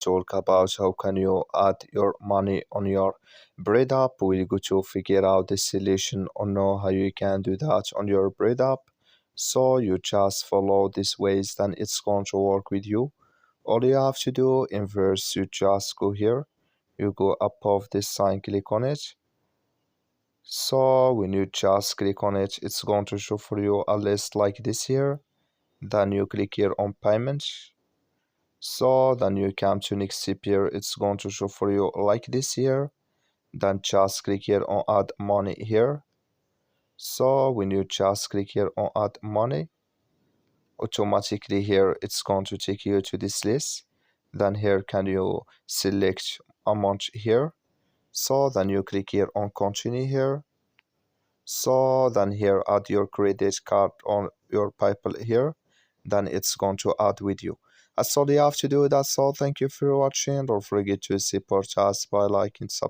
talk about how can you add your money on your Bread app. We're going to figure out the solution or know how you can do that on your Bread app. So you just follow these ways, then it's going to work with you. All you have to do in verse, you just go here, you go above this sign, click on it. So when you just click on it, it's going to show for you a list like this here. Then you click here on payments. So then you come to next step here, it's going to show for you like this here. Then just click here on add money here. So when you just click here on add money, automatically here it's going to take you to this list. Then here can you select amount here. So then you click here on continue here. So then here add your credit card on your PayPal here. Then it's going to add with you. That's all you have to do. That's all. Thank you for watching. Don't forget to support us by liking, subscribe.